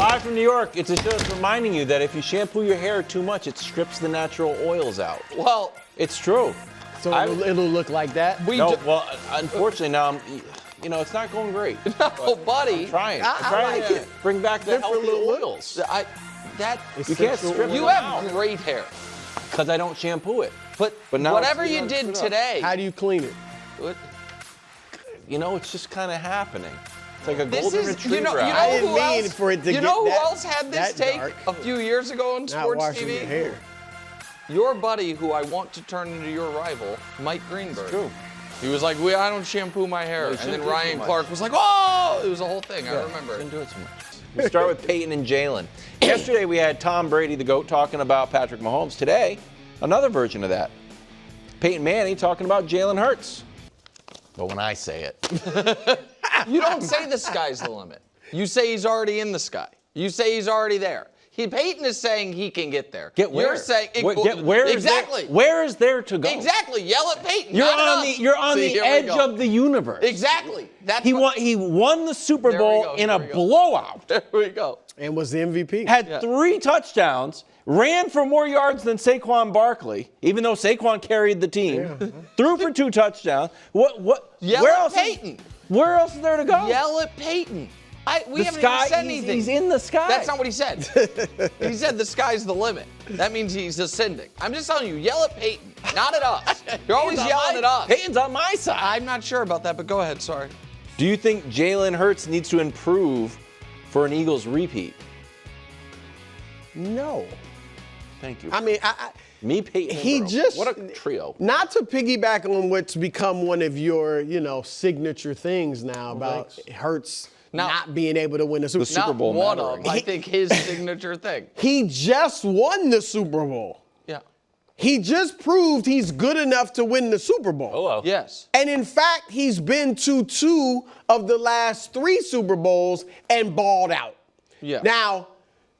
Live from New York, it's just reminding you that if you shampoo your hair too much, it strips the natural oils out. Well, it's true. So it'll look like that? Well, unfortunately now, it's not going great. No, buddy. I'm trying. I like it. Bring back the healthy oils. You can't strip You it have out. great hair. Because I don't shampoo it. But now whatever you did today. How do you clean it? It's just kind of happening. It's like a golden retriever. You know I didn't who mean else, for it to you get know who that- else had this that take dark. a few years ago on Not sports washing TV? your hair. Your buddy, who I want to turn into your rival, Mike Greenberg. It's true. He was like, I don't shampoo my hair. No, you and shouldn't then do Ryan too much. Clark was like, oh! It was a whole thing. I remember. Shouldn't do it too much. We start with Peyton and Jaylen. Yesterday we had Tom Brady, the GOAT, talking about Patrick Mahomes. Today, another version of that. Peyton Manning talking about Jalen Hurts. But when I say it. You don't say the sky's the limit. You say he's already in the sky. You say he's already there. Peyton is saying he can get there. Get where? You're saying where is exactly. Where is there to go? Exactly. Yell at Peyton. You're on the edge of the universe. Exactly. He won the Super Bowl in a blowout. There we go. And was the MVP. Had 3 touchdowns, ran for more yards than Saquon Barkley, even though Saquon carried the team. Threw for 2 touchdowns. Yell where at else Peyton. Where else is there to go? Yell at Peyton. We the haven't sky, even said anything. He's in the sky. That's not what he said. He said the sky's the limit. That means he's ascending. I'm just telling you, yell at Peyton, not at us. You're always yelling at us. Peyton's on my side. I'm not sure about that, but go ahead. Sorry. Do you think Jalen Hurts needs to improve for an Eagles repeat? No. Thank you. I mean, Peyton, he just what a trio. Not to piggyback on what's become one of your, signature things now about Hurts not being able to win the Super Bowl. Not one of, I think, his signature thing. He just won the Super Bowl. Yeah. He just proved he's good enough to win the Super Bowl. Hello. Yes. And in fact, he's been to 2 of the last 3 Super Bowls and balled out. Yeah. Now,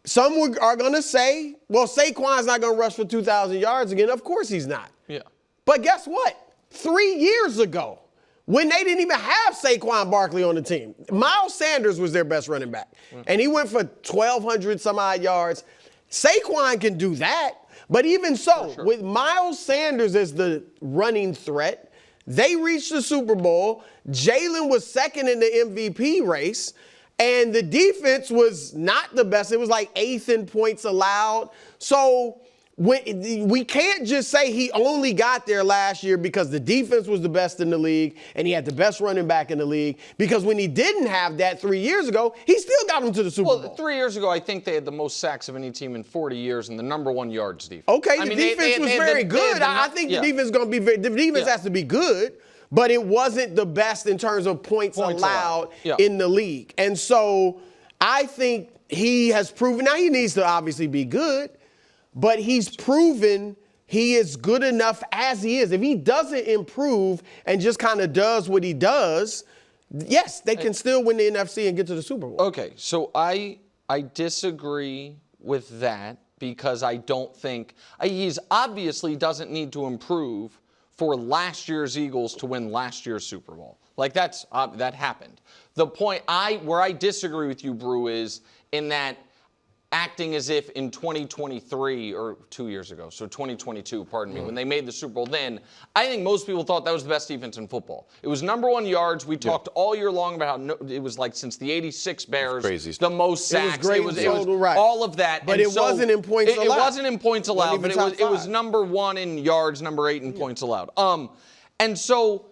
some are going to say, well, Saquon's not going to rush for 2,000 yards again. Of course he's not. Yeah. But guess what? 3 years ago, when they didn't even have Saquon Barkley on the team, Miles Sanders was their best running back. And he went for 1,200 some odd yards. Saquon can do that. But even so, with Miles Sanders as the running threat, they reached the Super Bowl. Jaylen was second in the MVP race. And the defense was not the best. It was like 8th in points allowed. So we can't just say he only got there last year because the defense was the best in the league and he had the best running back in the league. Because when he didn't have that 3 years ago, he still got him to the Super Bowl. Well, 3 years ago, I think they had the most sacks of any team in 40 years and the number 1 yards defense. Okay, the defense was very good. I think the defense is going to be the defense has to be good. But it wasn't the best in terms of points allowed in the league. And so I think he has proven, now he needs to obviously be good, but he's proven he is good enough as he is. If he doesn't improve and just kind of does what he does, yes, they can still win the NFC and get to the Super Bowl. Okay, so I disagree with that because I don't think, he's obviously doesn't need to improve for last year's Eagles to win last year's Super Bowl. Like that happened. The point where I disagree with you, Brew, is in that acting as if in 2023 or 2 years ago, so 2022, pardon me, when they made the Super Bowl then, I think most people thought that was the best defense in football. It was number 1 yards. We talked all year long about how it was like since the 86 Bears, the most sacks. It was all of that. But it wasn't in points allowed. It wasn't in points allowed, but it was number 1 in yards, number 8 in points allowed. And so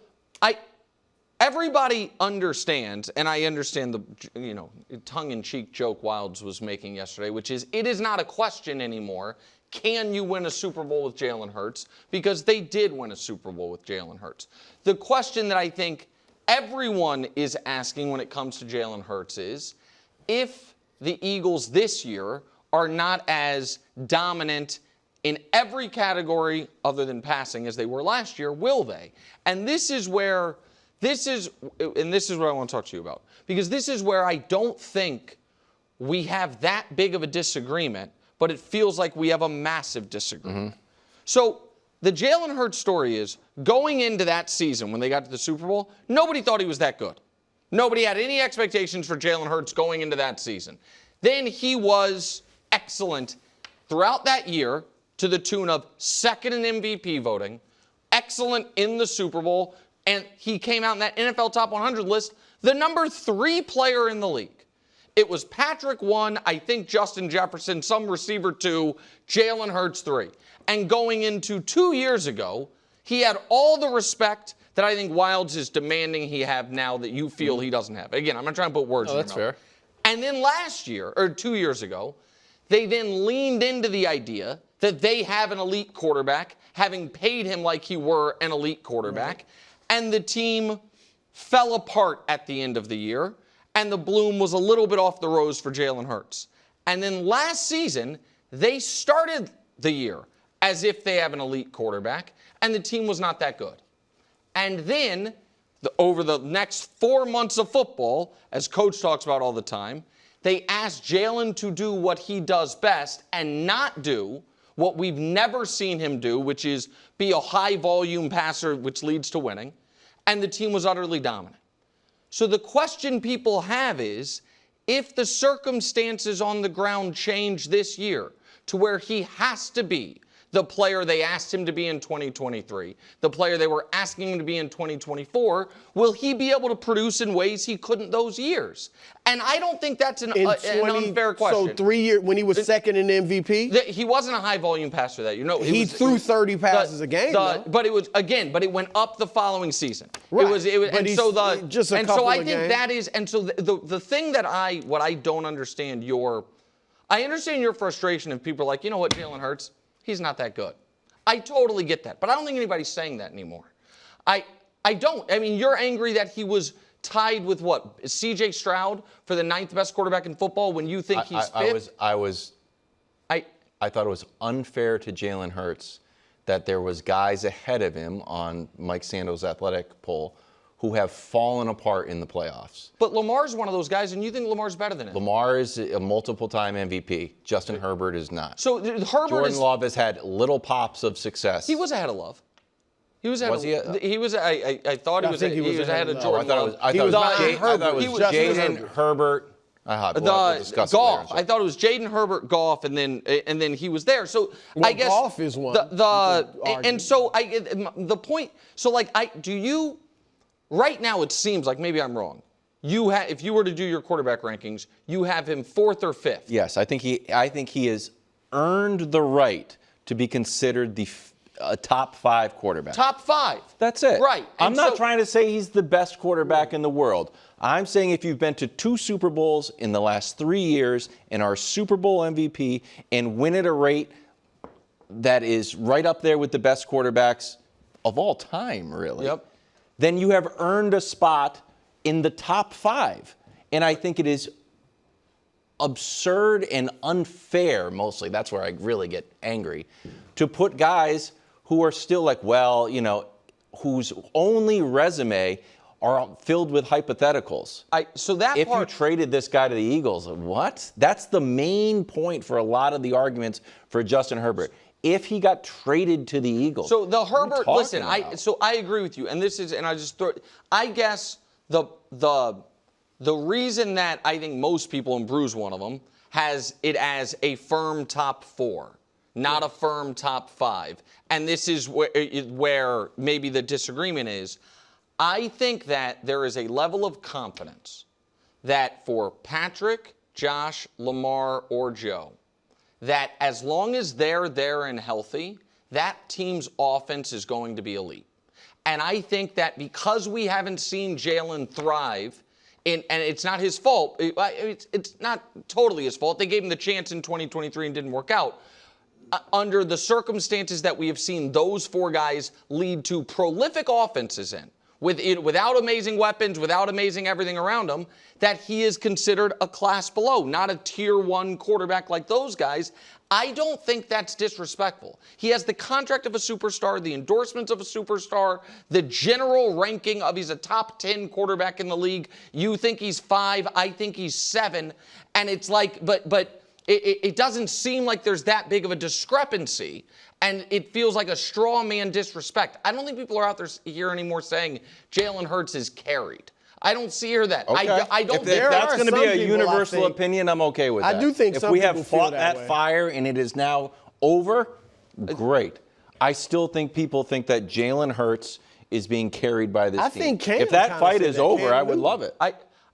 everybody understands, and I understand the tongue-in-cheek joke Wilds was making yesterday, which is it is not a question anymore. Can you win a Super Bowl with Jalen Hurts? Because they did win a Super Bowl with Jalen Hurts. The question that I think everyone is asking when it comes to Jalen Hurts is, if the Eagles this year are not as dominant in every category other than passing as they were last year, will they? And this is what I want to talk to you about. Because this is where I don't think we have that big of a disagreement, but it feels like we have a massive disagreement. So the Jalen Hurts story is, going into that season when they got to the Super Bowl, nobody thought he was that good. Nobody had any expectations for Jalen Hurts going into that season. Then he was excellent throughout that year to the tune of second in MVP voting, excellent in the Super Bowl, and he came out in that NFL Top 100 list, the number 3 player in the league. It was Patrick 1, I think Justin Jefferson, some receiver 2, Jalen Hurts 3. And going into 2 years ago, he had all the respect that I think Wilds is demanding he have now that you feel he doesn't have. Again, I'm not trying to put words in your mouth. That's fair. And then last year, or 2 years ago, they then leaned into the idea that they have an elite quarterback, having paid him like he were an elite quarterback, and the team fell apart at the end of the year, and the bloom was a little bit off the rose for Jalen Hurts. And then last season, they started the year as if they have an elite quarterback, and the team was not that good. And then, over the next 4 months of football, as Coach talks about all the time, they asked Jalen to do what he does best and not do what we've never seen him do, which is be a high-volume passer, which leads to winning, and the team was utterly dominant. So the question people have is, if the circumstances on the ground change this year to where he has to be the player they asked him to be in 2023, the player they were asking him to be in 2024, will he be able to produce in ways he couldn't those years? And I don't think that's an unfair question. So 3 years, when he was second in MVP? He wasn't a high-volume passer that year. No, he threw 30 passes a game, though. But it was, again, but it went up the following season. Right. So I think that is, and so the thing that what I don't understand I understand your frustration if people are like, you know what, Jalen Hurts, he's not that good. I totally get that, but I don't think anybody's saying that anymore. I don't. I mean, you're angry that he was tied with what? C.J. Stroud for the 9th best quarterback in football when you think he's 5th? I thought it was unfair to Jalen Hurts that there was guys ahead of him on Mike Sando's athletic poll who have fallen apart in the playoffs. But Lamar's one of those guys, and you think Lamar's better than him. Lamar is a multiple-time MVP. Justin Herbert is not. So Jordan Love has had little pops of success. He was ahead of Love. He was ahead Was he? I thought he was ahead of Jordan Love. I thought it was Jaylen, Herbert. We'll discuss Goff. I thought it was Jaden Herbert, Goff, and then he was there. So I guess Goff is one. And so the point. So do you? Right now, it seems like, maybe I'm wrong, if you were to do your quarterback rankings, you have him 4th or 5th. Yes, I think he has earned the right to be considered a top 5 quarterback. Top 5. That's it. Right. I'm not trying to say he's the best quarterback in the world. I'm saying if you've been to 2 Super Bowls in the last 3 years and are Super Bowl MVP and win at a rate that is right up there with the best quarterbacks of all time, really. Yep. Then you have earned a spot in the top 5. And I think it is absurd and unfair, mostly, that's where I really get angry, to put guys who are still whose only resume are filled with hypotheticals. If you traded this guy to the Eagles, what? That's the main point for a lot of the arguments for Justin Herbert. If he got traded to the Eagles. So the Herbert, listen, I agree with you, and I guess the reason that I think most people, and Bruce one of them, has it as a firm top 4, not a firm top 5. And this is where maybe the disagreement is. I think that there is a level of confidence that for Patrick, Josh, Lamar, or Joe, that as long as they're there and healthy, that team's offense is going to be elite. And I think that because we haven't seen Jalen thrive, and it's not his fault, it's not totally his fault. They gave him the chance in 2023 and didn't work out. Under the circumstances that we have seen those 4 guys lead to prolific offenses in, without amazing weapons, without amazing everything around him, that he is considered a class below, not a tier 1 quarterback like those guys. I don't think that's disrespectful. He has the contract of a superstar, the endorsements of a superstar, the general ranking of he's a top 10 quarterback in the league. You think he's 5, I think he's 7. And it's like, but it doesn't seem like there's that big of a discrepancy. And it feels like a straw man disrespect. I don't think people are out there here anymore saying Jalen Hurts is carried. I don't see her that. Okay. I don't If think that's going to be some a people, universal I think. opinion, I'm okay with that. I do think if some we have people feel fought that that way. fire and it is now over, great. I still think people think that Jalen Hurts is being carried by this I team. think Cam if that kinda fight said is that. over, Cam I would Newton. love it.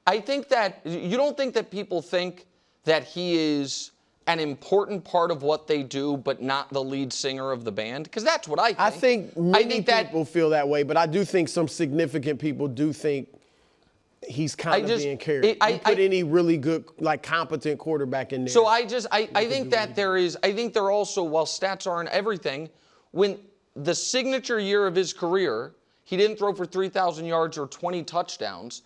I think that you don't think that people think that he is an important part of what they do, but not the lead singer of the band? Because that's what I think. I think many people feel that way, but I do think some significant people do think he's kind of being carried. You put any really good, like competent quarterback in there. So I think that I think they're also, while stats aren't everything, when the signature year of his career, he didn't throw for 3,000 yards or 20 touchdowns.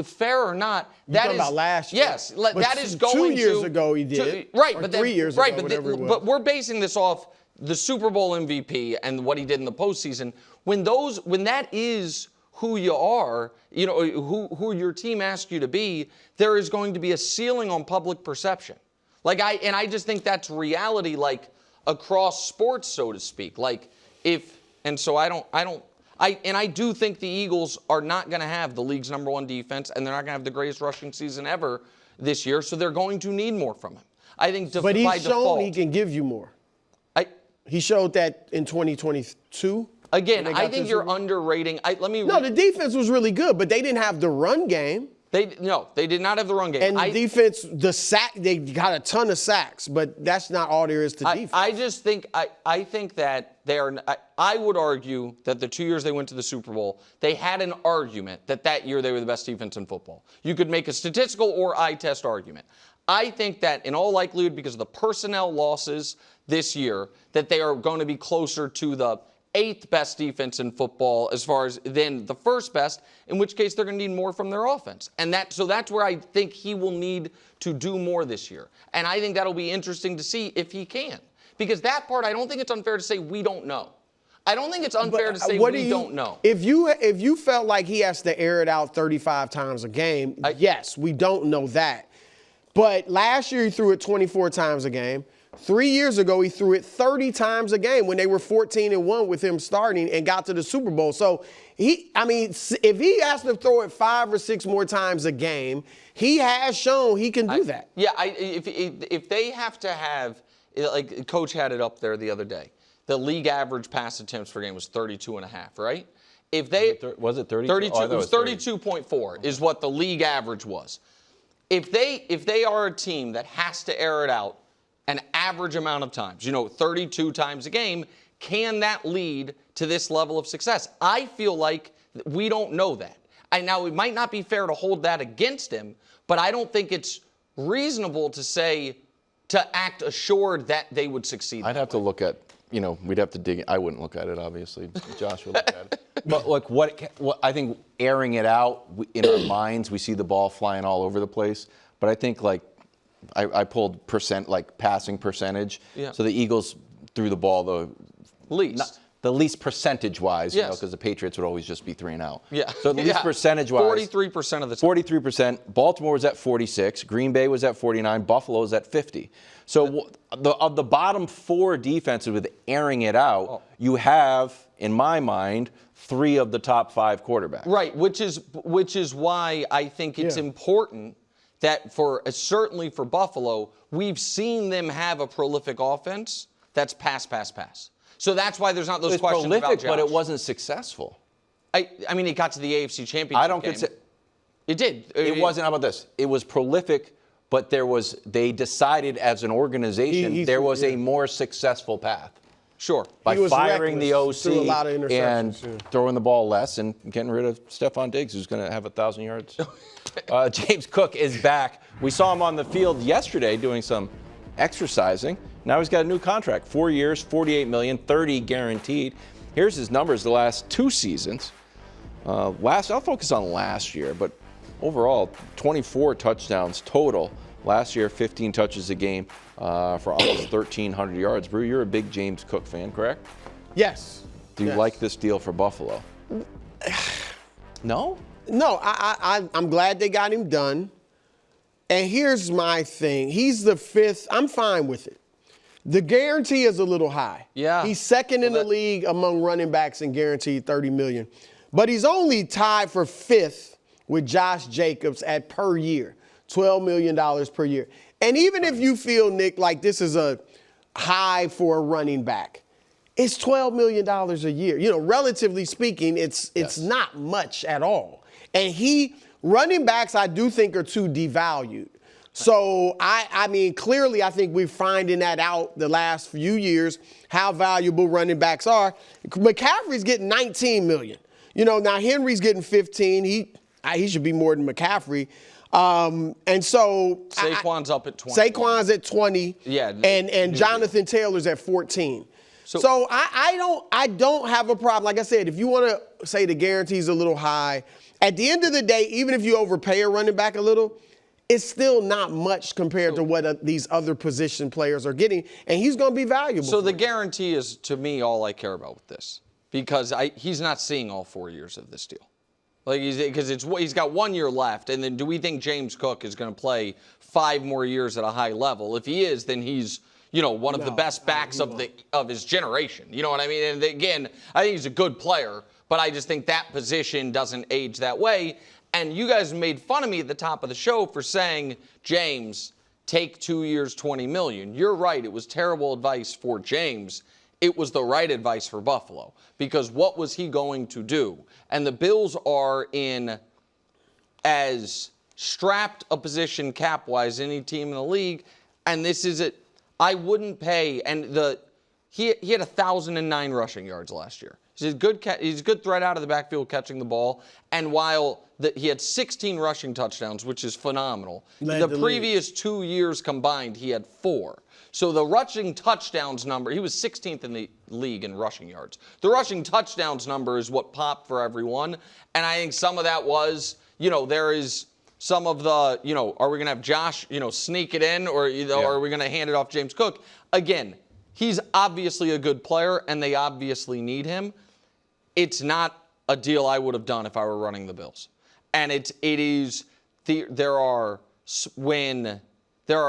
Fair or not, You're talking about last year. Yes, But that is going 2 years ago he did. Right, or but 3 years right, ago, but whatever it was. but we're basing this off the Super Bowl MVP and what he did in the postseason. When that is who you are, you know, who your team asks you to be, there is going to be a ceiling on public perception. I just think that's reality, like across sports, so to speak. I do think the Eagles are not going to have the league's #1 defense, and they're not going to have the greatest rushing season ever this year, so they're going to need more from him. I think but by he's shown default, he can give you more. He showed that in 2022. Again, I think you're underrating. No, the defense was really good, but they didn't have the run game. They did not have the run game. And the defense, they got a ton of sacks, but that's not all there is to defense. I think that they are. I would argue that the 2 years they went to the Super Bowl, they had an argument that year they were the best defense in football. You could make a statistical or eye test argument. I think that in all likelihood, because of the personnel losses this year, that they are going to be closer to the 8th best defense in football as far as then the 1st best, in which case they're going to need more from their offense. And that's where I think he will need to do more this year. And I think that'll be interesting to see if he can. Because that part, I don't think it's unfair to say we don't know. I don't think it's unfair to say we don't know. If you felt like he has to air it out 35 times a game, yes, we don't know that. But last year he threw it 24 times a game. 3 years ago, he threw it 30 times a game when they were 14-1 with him starting and got to the Super Bowl. So, if he has to throw it 5 or 6 more times a game, he has shown he can do that. Yeah, if they have to have, like Coach had it up there the other day, the league average pass attempts per game was 32.5, right? Was it 32? 32, it was 32.4 is what the league average was. If they are a team that has to air it out an average amount of times, 32 times a game, can that lead to this level of success? I feel like we don't know that. Now, it might not be fair to hold that against him, but I don't think it's reasonable to act assured that they would succeed. I'd have to look at, we'd have to dig. I wouldn't look at it, obviously. Josh would look at it. But like what I think airing it out in our minds, we see the ball flying all over the place. But I think I pulled passing percentage. Yeah. So the Eagles threw the ball the least percentage-wise, because the Patriots would always just be 3 and out. Yeah. So the least percentage-wise. 43% of the time. 43%. Baltimore was at 46. Green Bay was at 49. Buffalo was at 50. So of the bottom 4 defenses with airing it out, you have, in my mind, 3 of the top 5 quarterbacks. Right, which is why I think it's important that certainly for Buffalo, we've seen them have a prolific offense that's pass. So that's why there's not those questions about Josh. It was prolific, but it wasn't successful. I mean, it got to the AFC Championship I don't game. It did. It wasn't. How about this? It was prolific, but they decided as an organization there was a more successful path. Sure. By firing the reckless, OC threw a lot of and interceptions, throwing the ball less and getting rid of Stephon Diggs, who's going to have 1,000 yards. James Cook is back. We saw him on the field yesterday doing some exercising. Now he's got a new contract, 4 years, $48 million, 30 guaranteed. Here's his numbers the last 2 seasons. I'll focus on last year, but overall, 24 touchdowns total. Last year, 15 touches a game for almost 1,300 yards. Brew, you're a big James Cook fan, correct? Yes. Do you like this deal for Buffalo? No? No, I'm glad they got him done. And here's my thing. He's the 5th. I'm fine with it. The guarantee is a little high. Yeah. He's second in the league among running backs and guaranteed $30 million. But he's only tied for 5th with Josh Jacobs at per year, $12 million per year. And even if you feel, Nick, like this is a high for a running back, it's $12 million a year. You know, relatively speaking, it's not much at all. And running backs, I do think, are too devalued. So, I mean, clearly, I think we're finding that out the last few years, how valuable running backs are. McCaffrey's getting $19 million. You know, now Henry's getting 15. He should be more than McCaffrey. And so Saquon's up at 20. Saquon's at 20. Yeah. And Jonathan Taylor's at 14. So I don't have a problem. Like I said, if you want to say the guarantee's a little high, at the end of the day, even if you overpay a running back a little, it's still not much compared to what these other position players are getting, and he's going to be valuable. So the guarantee is, to me, all I care about with this, because he's not seeing all 4 years of this deal. Like he's got 1 year left, and then do we think James Cook is going to play 5 more years at a high level? If he is, then he's one of the best backs of his generation. You know what I mean? And again, I think he's a good player, but I just think that position doesn't age that way. And you guys made fun of me at the top of the show for saying, James, take 2 years, $20 million. You're right. It was terrible advice for James. It was the right advice for Buffalo, because what was he going to do? And the Bills are in as strapped a position cap-wise any team in the league, and this is it. I wouldn't pay, and he had 1,009 rushing yards last year. He's a good threat out of the backfield catching the ball, and while he had 16 rushing touchdowns, which is phenomenal, the previous 2 years combined, he had 4. So the rushing touchdowns number, he was 16th in the league in rushing yards. The rushing touchdowns number is what popped for everyone, and I think some of that was, there is some of the, are we going to have Josh, sneak it in, or are we going to hand it off James Cook? Again, he's obviously a good player, and they obviously need him. It's not a deal I would have done if I were running the Bills. And there are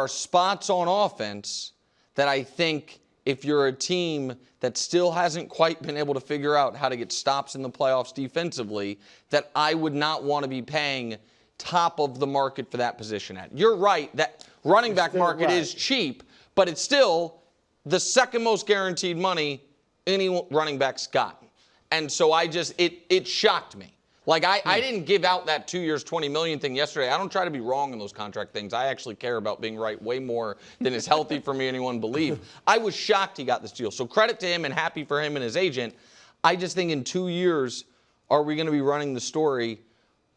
spots on offense that I think if you're a team that still hasn't quite been able to figure out how to get stops in the playoffs defensively, that I would not want to be paying top of the market for that position at. You're right, that running back market is cheap, but it's still the second most guaranteed money any running back's got. And so it shocked me. Like, I didn't give out that 2 years, $20 million thing yesterday. I don't try to be wrong in those contract things. I actually care about being right way more than is healthy for me anyone believe. I was shocked he got this deal. So credit to him and happy for him and his agent. I just think in 2 years, are we going to be running the story,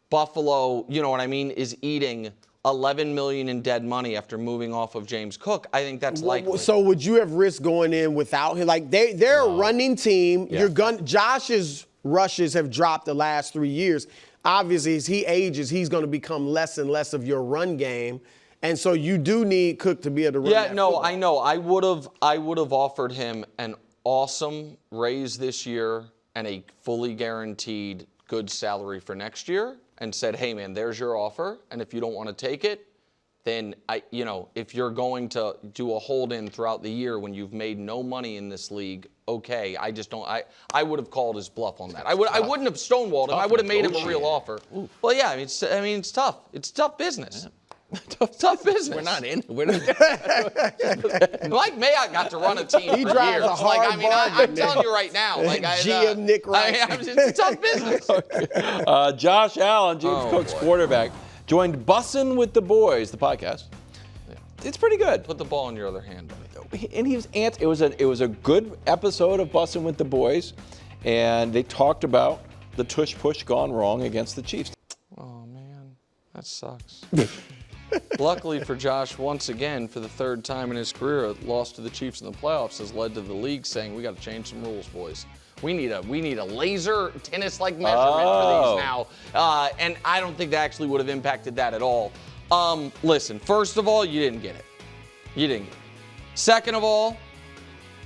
Buffalo, is eating $11 million in dead money after moving off of James Cook? I think that's likely. So would you have risked going in without him? Like, they're a running team. Yeah. Josh's rushes have dropped the last 3 years. Obviously, as he ages, he's going to become less and less of your run game. And so you do need Cook to be able to run that football. I know. I would have offered him an awesome raise this year and a fully guaranteed good salary for next year and said, hey, man, there's your offer. And if you don't want to take it, then, if you're going to do a hold-in throughout the year when you've made no money in this league, okay, I would have called his bluff on that. I wouldn't have stonewalled him. I would have made him a real offer. Ooh. Well, yeah, it's tough. It's tough business. Yeah. Tough business. We're not in. Mike Mayock got to run a team he for drives years. A hard I'm telling you right now. GM Nick Wright. It's tough business. Okay. Josh Allen, James Cook's quarterback, joined Bussin' with the Boys, the podcast. Yeah. It's pretty good. Put the ball in your other hand, buddy. And it was a good episode of Bussin' with the Boys, and they talked about the tush push gone wrong against the Chiefs. Oh man, that sucks. Luckily for Josh, once again, for the third time in his career, a loss to the Chiefs in the playoffs has led to the league saying, we got to change some rules, boys. We need a laser tennis-like measurement for these now. And I don't think that actually would have impacted that at all. Listen, first of all, you didn't get it. You didn't get it. Second of all,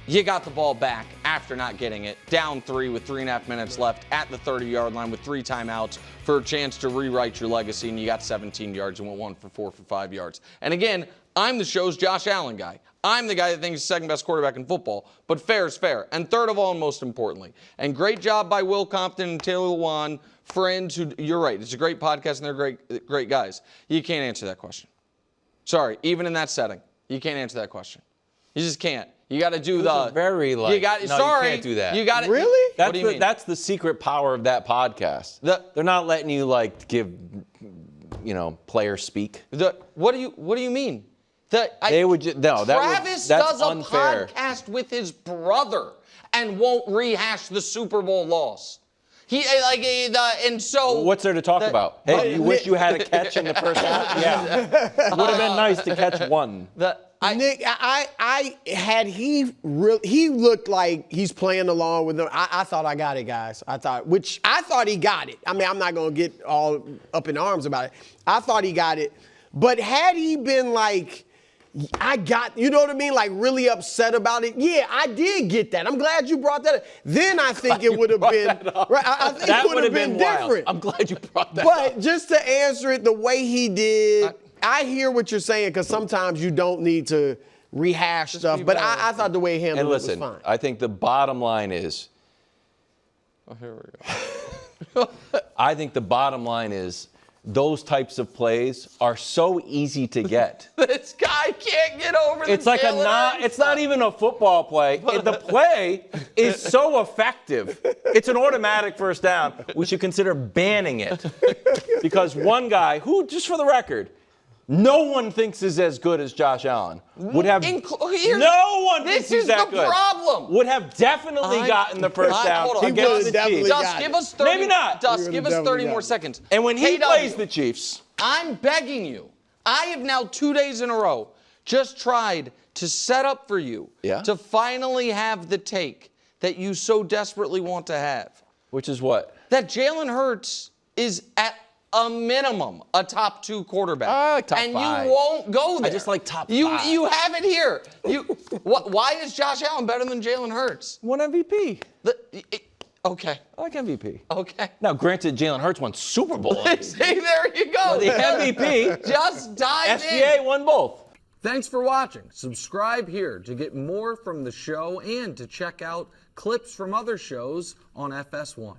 you got the ball back after not getting it, down 3 with 3.5 minutes left at the 30-yard line with 3 timeouts for a chance to rewrite your legacy, and you got 17 yards and went 1 for 4 for 5 yards. And again, I'm the show's Josh Allen guy. I'm the guy that thinks he's the second best quarterback in football. But fair is fair. And third of all, and most importantly, and great job by Will Compton and Taylor Lewan, friends who, you're right, it's a great podcast and they're great guys. You can't answer that question. Sorry, even in that setting, you can't answer that question. You just can't. You got to do the very like. You got. No, sorry, you can't do that. You got it. Really? What do you mean? That's the secret power of that podcast. They're not letting you like give, players speak. What do you mean? They would Travis that's does a unfair. podcast with his brother and won't rehash the Super Bowl loss. And so. What's there to talk about? Hey, you wish you had a catch in the first half? Yeah. Would have been nice to catch one. Nick, he looked like he's playing along with them. I thought I got it, guys. I thought he got it. I mean, I'm not going to get all up in arms about it. I thought he got it. But had he been like, you know what I mean? Like really upset about it. Yeah, I did get that. I'm glad you brought that up. Then I think it would have been, right, I think it would have been different. I'm glad you brought that up. But just to answer it the way he did, I hear what you're saying because sometimes you don't need to rehash stuff. But I thought the way he handled it was fine. I think the bottom line is. Oh, here we go. I think the bottom line is those types of plays are so easy to get. This guy can't get over the It's like it's not even a football play. The play is so effective. It's an automatic first down. We should consider banning it. Because one guy who, just for the record, no one thinks is as good as Josh Allen. No one thinks he's that good. This is the problem. Would have definitely gotten the first down against the Chiefs. Dust, give us 30. Maybe not. Dust, give us 30 more seconds. And when he plays the Chiefs. I'm begging you. I have now 2 days in a row just tried to set up for you to finally have the take that you so desperately want to have. Which is what? That Jalen Hurts is at a minimum a top 2 quarterback. Top and 5. You won't go there. I just like top 5. You have it here. Why is Josh Allen better than Jalen Hurts? Won MVP. Okay. I like MVP. Okay. Now, granted, Jalen Hurts won Super Bowl MVP. See, there you go. The MVP. Just dive SGA won both. Thanks for watching. Subscribe here to get more from the show and to check out clips from other shows on FS1.